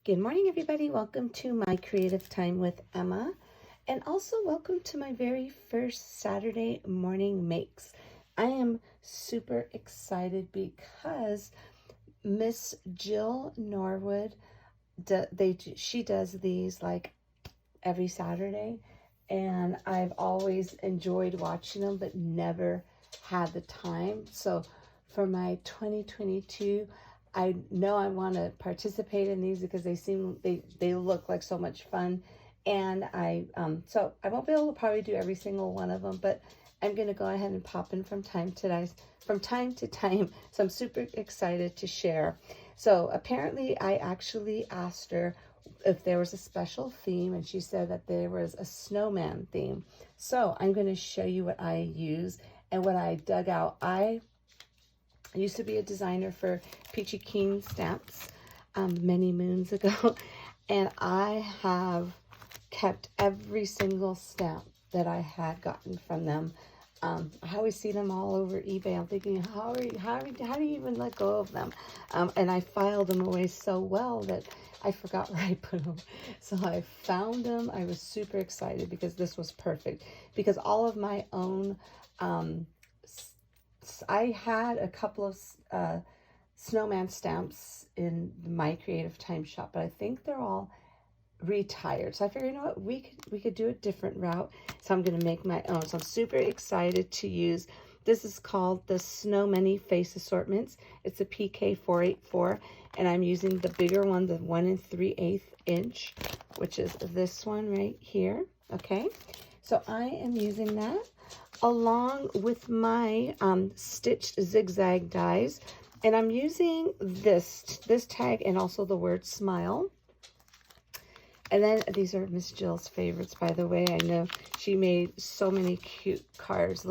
Good morning, everybody. Welcome to my creative time with Emma. And also welcome to my very first Saturday morning makes. I am super excited because Miss Jill Noorwood, she does these like every Saturday. And I've always enjoyed watching them, but never had the time. So for my 2022, I know I want to participate in these because they look like so much fun. And so I won't be able to probably do every single one of them, but I'm going to go ahead and pop in from time to time. So I'm super excited to share. So apparently I actually asked her if there was a special theme, and she said that there was a snowman theme. So I'm going to show you what I use and what I dug out. I used to be a designer for Peachy Keen stamps many moons ago, and I have kept every single stamp that I had gotten from them. I always see them all over eBay. I'm thinking, how do you even let go of them? And I filed them away so well that I forgot where I put them. So I found them. I was super excited because this was perfect. Because all of my own, I had a couple of snowman stamps in my creative time shop, but I think they're all retired. So I figured, you know what, we could do a different route. So I'm going to make my own. So I'm super excited to use. This is called the Snowman Face Assortments. It's a PK 484, and I'm using the bigger one, the 1 3/8 inch, which is this one right here. Okay, so I am using that along with my stitched zigzag dies, and I'm using this tag and also the word smile. And then these are Miss Jill's favorites, by the way. I know she made so many cute cards,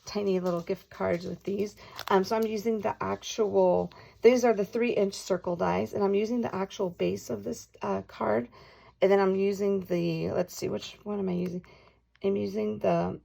tiny little gift cards with these. So I'm using the actual, these are the 3-inch circle dies, and I'm using the actual base of this card. And then I'm using the, let's see, which one am I using? I'm using the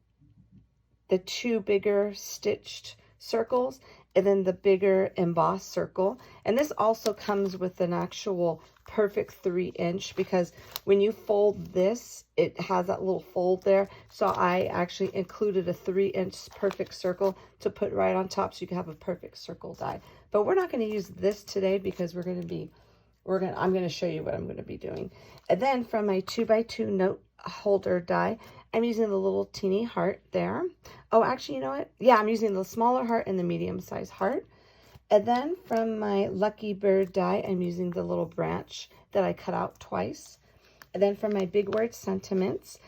2 bigger stitched circles, and then the bigger embossed circle. And this also comes with an actual perfect 3-inch, because when you fold this, it has that little fold there. So I actually included a 3-inch perfect circle to put right on top, so you can have a perfect circle die. But we're not going to use this today because I'm going to show you what I'm going to be doing. And then from my 2x2 note holder die, I'm using the little teeny heart there. Oh, actually, you know what? Yeah, I'm using the smaller heart and the medium-sized heart. And then from my Lucky Bird die, I'm using the little branch that I cut out twice. And then from my Big Word Sentiments,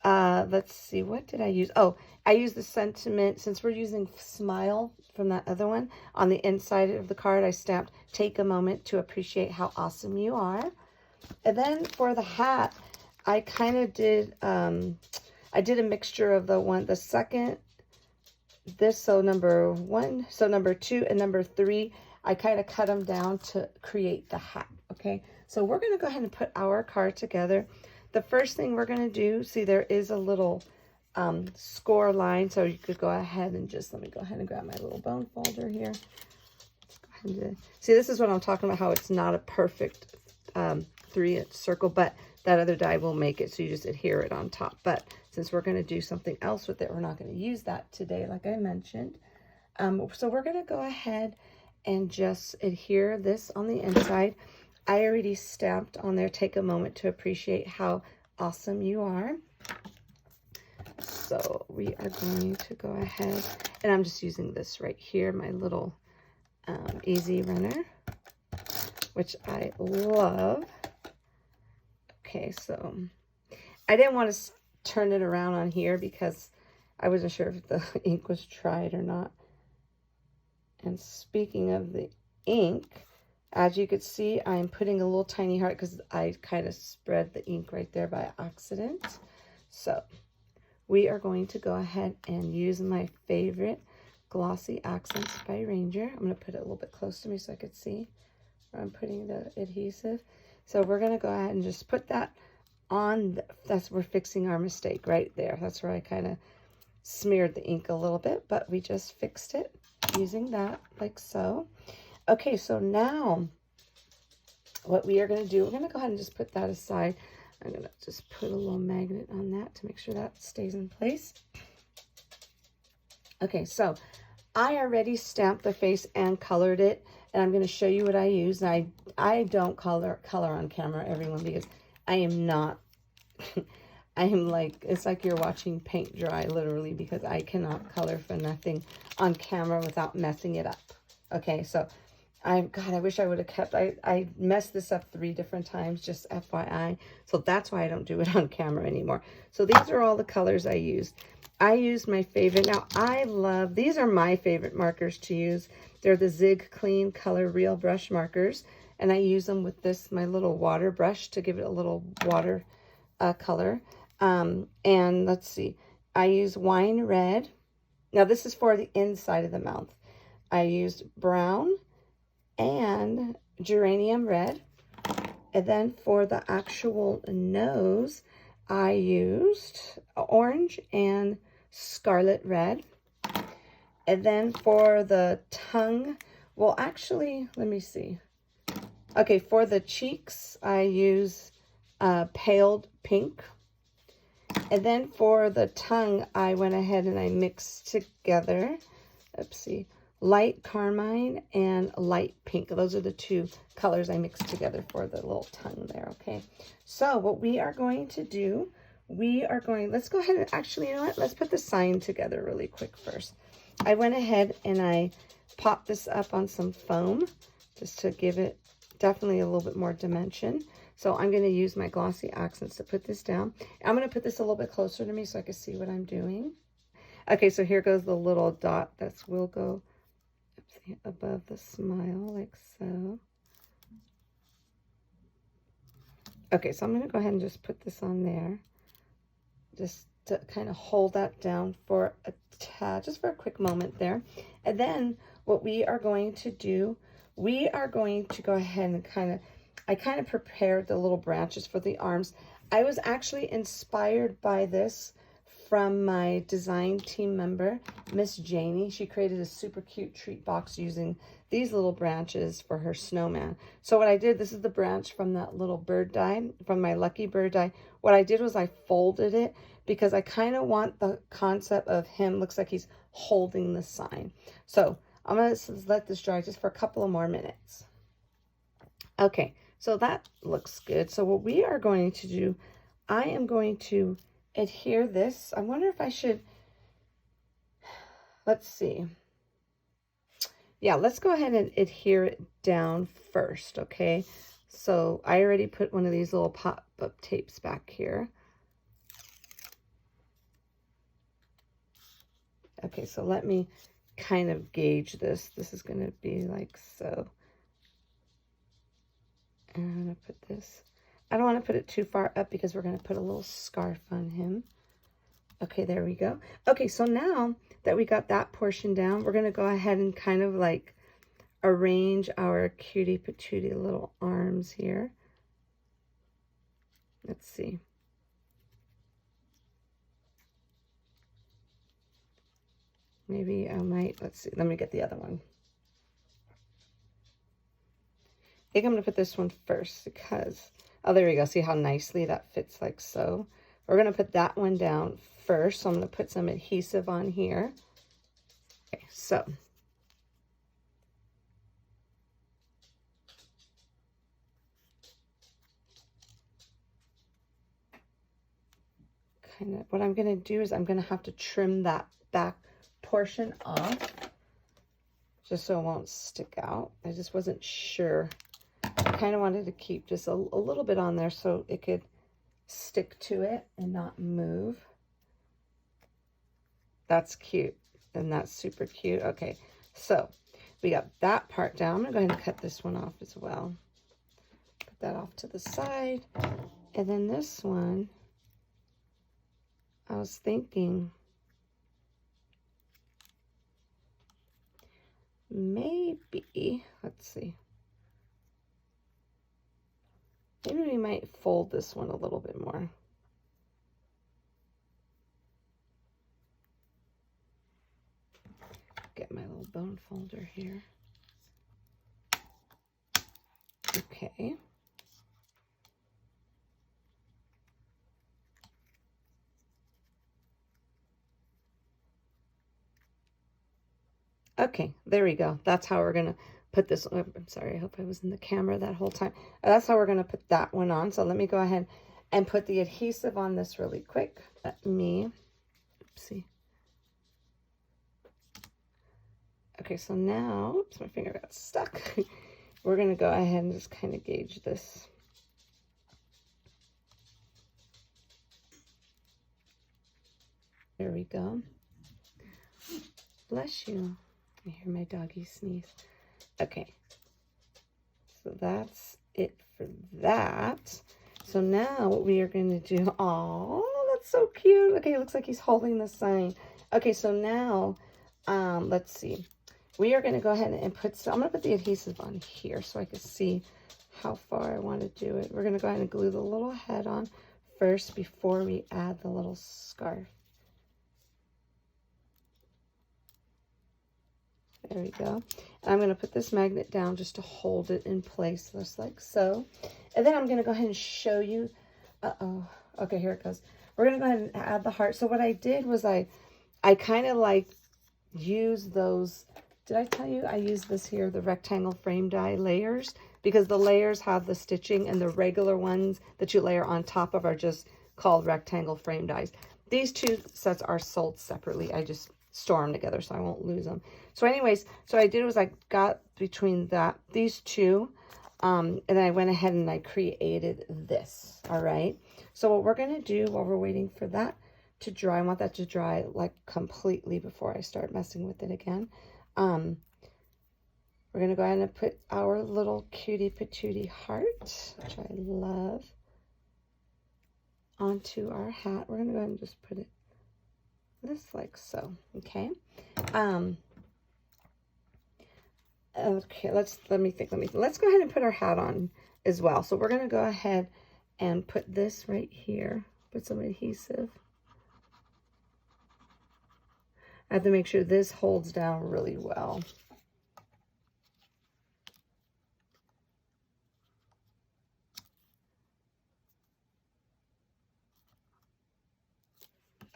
let's see, what did I use? Oh, I used the sentiment, since we're using Smile from that other one, on the inside of the card, I stamped, "Take a moment to appreciate how awesome you are." And then for the hat, I kind of did, I did a mixture of the second, so number 1, so number 2, and number 3, I kind of cut them down to create the hat. Okay, so we're going to go ahead and put our card together. The first thing we're going to do, see, there is a little score line, so you could go ahead and just, let me go ahead and grab my little bone folder here. Let's go ahead and see, this is what I'm talking about, how it's not a perfect 3-inch circle, but that other die will make it, so you just adhere it on top. But since we're going to do something else with it, we're not going to use that today, like I mentioned. So we're going to go ahead and just adhere this on the inside. I already stamped on there, "Take a moment to appreciate how awesome you are." So we are going to go ahead, and I'm just using this right here, my little easy runner, which I love. Okay, so I didn't want to turn it around on here because I wasn't sure if the ink was dried or not. And speaking of the ink, as you could see, I'm putting a little tiny heart because I kind of spread the ink right there by accident. So we are going to go ahead and use my favorite Glossy Accents by Ranger. I'm going to put it a little bit close to me so I could see where I'm putting the adhesive. So we're going to go ahead and just put that on. We're fixing our mistake right there. That's where I kind of smeared the ink a little bit, but we just fixed it using that like so. Okay, so now what we are going to do, we're going to go ahead and just put that aside. I'm going to just put a little magnet on that to make sure that stays in place. Okay, so I already stamped the face and colored it, and I'm going to show you what I use. And I don't color on camera, everyone, because I am not, I am like, it's like you're watching paint dry, literally, because I cannot color for nothing on camera without messing it up. Okay, so God, I wish I would have kept, I messed this up 3 different times, just FYI. So that's why I don't do it on camera anymore. So these are all the colors I used. I used my favorite. Now, I love, these are my favorite markers to use. They're the Zig Clean Color Real Brush markers. And I use them with this, my little water brush, to give it a little water color. And let's see, I use wine red. Now, this is for the inside of the mouth. I used brown and geranium red. And then for the actual nose, I used orange and scarlet red. And then for the tongue, well, actually, let me see. Okay, for the cheeks, I use paled pink. And then for the tongue, I went ahead and I mixed together, oopsie, light carmine and light pink. Those are the 2 colors I mixed together for the little tongue there, okay? So what we are going to do, let's go ahead and actually, you know what? Let's put the sign together really quick first. I went ahead and I popped this up on some foam just to give it definitely a little bit more dimension. So I'm going to use my glossy accents to put this down. I'm going to put this a little bit closer to me so I can see what I'm doing. Okay, so here goes the little dot that will go above the smile, like so. Okay, so I'm going to go ahead and just put this on there, just to kind of hold that down for a tad, just for a quick moment there. And then what we are going to do, we are going to go ahead and I kind of prepared the little branches for the arms. I was actually inspired by this from my design team member, Miss Janie. She created a super cute treat box using these little branches for her snowman. So what I did, this is the branch from that little bird die, from my lucky bird die. What I did was I folded it because I kind of want the concept of him, looks like he's holding the sign. So I'm going to let this dry just for a couple of more minutes. Okay, so that looks good. So what we are going to do, I am going to adhere this. I wonder if I should, let's see. Yeah, let's go ahead and adhere it down first, okay? So I already put one of these little pop-up tapes back here. Okay, so let me kind of gauge this. This is going to be like so. And I'm going to put this, I don't want to put it too far up because we're going to put a little scarf on him. Okay, there we go. Okay, so now that we got that portion down, we're going to go ahead and kind of like arrange our cutie patootie little arms here. Let's see. Maybe I might, let's see, let me get the other one. I think I'm going to put this one first because, oh, there we go. See how nicely that fits like so. We're going to put that one down first. So I'm going to put some adhesive on here. Okay, so. Kind of, what I'm going to do is I'm going to have to trim that back portion off just so it won't stick out. I just wasn't sure. I kind of wanted to keep just a little bit on there so it could stick to it and not move. That's cute, and that's super cute. Okay, so we got that part down. I'm gonna go ahead and cut this one off as well. Put that off to the side. And then this one, I was thinking maybe, let's see. Maybe we might fold this one a little bit more. Get my little bone folder here. Okay. Okay, there we go. That's how we're gonna put this. Oh, I'm sorry, I hope I was in the camera that whole time. That's how we're gonna put that one on. So let me go ahead and put the adhesive on this really quick. Let me, oopsie. Okay, so now, oops, my finger got stuck. We're gonna go ahead and just kind of gauge this. There we go. Bless you. I hear my doggy sneeze. Okay, so that's it for that. So now what we are going to do, oh, that's so cute. Okay, it looks like he's holding the sign. Okay, so now, let's see. We are going to go ahead and put, so I'm going to put the adhesive on here so I can see how far I want to do it. We're going to go ahead and glue the little head on first before we add the little scarf. There we go. And I'm going to put this magnet down just to hold it in place, just like so. And then I'm going to go ahead and show you. Okay, here it goes. We're going to go ahead and add the heart. So what I did was I kind of like used those. Did I tell you I used this here, the rectangle frame die layers? Because the layers have the stitching, and the regular ones that you layer on top of are just called rectangle frame dies. These two sets are sold separately. I just store them together so I won't lose them. So anyways, so what I did was I got between these two, and then I went ahead and I created this. All right. So what we're going to do while we're waiting for that to dry, I want that to dry like completely before I start messing with it again. We're going to go ahead and put our little cutie patootie heart, which I love, onto our hat. We're going to go ahead and just put it just like so. Okay. Okay, let's go ahead and put our hat on as well. So we're going to go ahead and put this right here, put some adhesive. I have to make sure this holds down really well.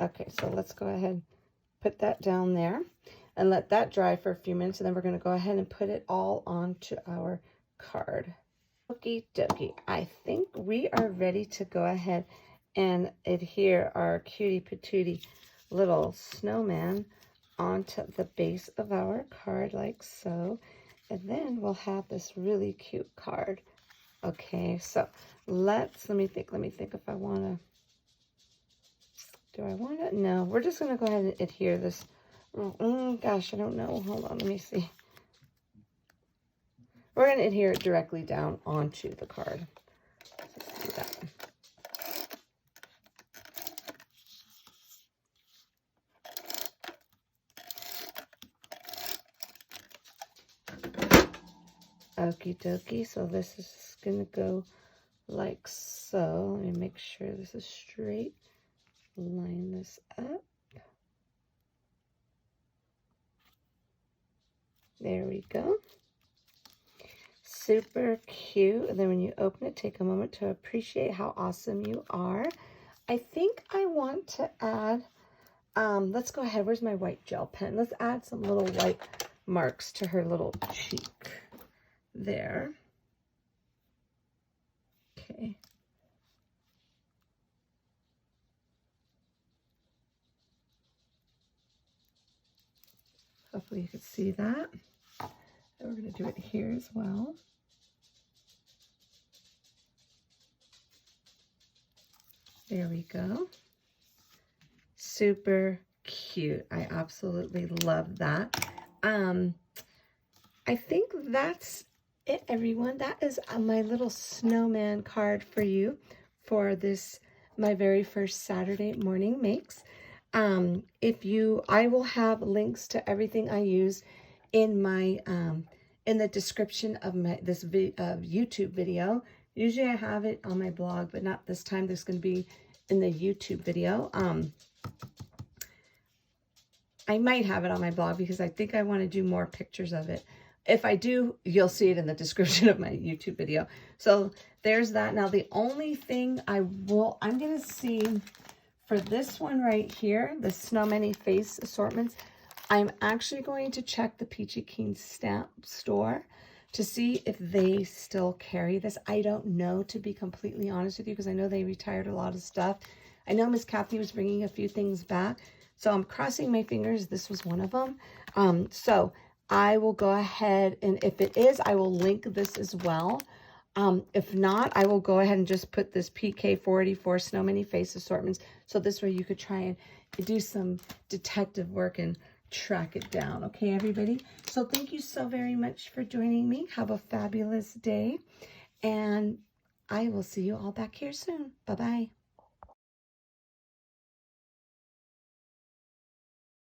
Okay, so let's go ahead and put that down there and let that dry for a few minutes, and then we're going to go ahead and put it all onto our card. Okie dokie, I think we are ready to go ahead and adhere our cutie patootie little snowman onto the base of our card like so, and then we'll have this really cute card. Okay, so let me think if I want to. Do I want it? No, we're just going to go ahead and adhere this. Gosh, I don't know. Hold on, let me see. We're going to adhere it directly down onto the card. Let's do that. Okie dokie. So this is going to go like so. Let me make sure this is straight. Line this up. There we go. Super cute. And then when you open it, take a moment to appreciate how awesome you are. I think I want to add, let's go ahead. Where's my white gel pen? Let's add some little white marks to her little cheek there. Okay. Hopefully you can see that. And we're going to do it here as well. There we go. Super cute. I absolutely love that. I think that's it, everyone. That is my little snowman card for you for this, my very first Saturday morning makes. I will have links to everything I use in my, in the description of this YouTube video. Usually I have it on my blog, but not this time. There's going to be in the YouTube video. I might have it on my blog because I think I want to do more pictures of it. If I do, you'll see it in the description of my YouTube video. So there's that. Now the only thing I'm going to see for this one right here, the Snow Many Face Assortments, I'm actually going to check the Peachy Keen stamp store to see if they still carry this. I don't know, to be completely honest with you, because I know they retired a lot of stuff. I know Miss Kathy was bringing a few things back, so I'm crossing my fingers this was one of them. So I will go ahead, and if it is, I will link this as well. If not, I will go ahead and just put this PK484 Snow Mini Face Assortments, so this way you could try and do some detective work and track it down. Okay, everybody? So thank you so very much for joining me. Have a fabulous day, and I will see you all back here soon. Bye-bye.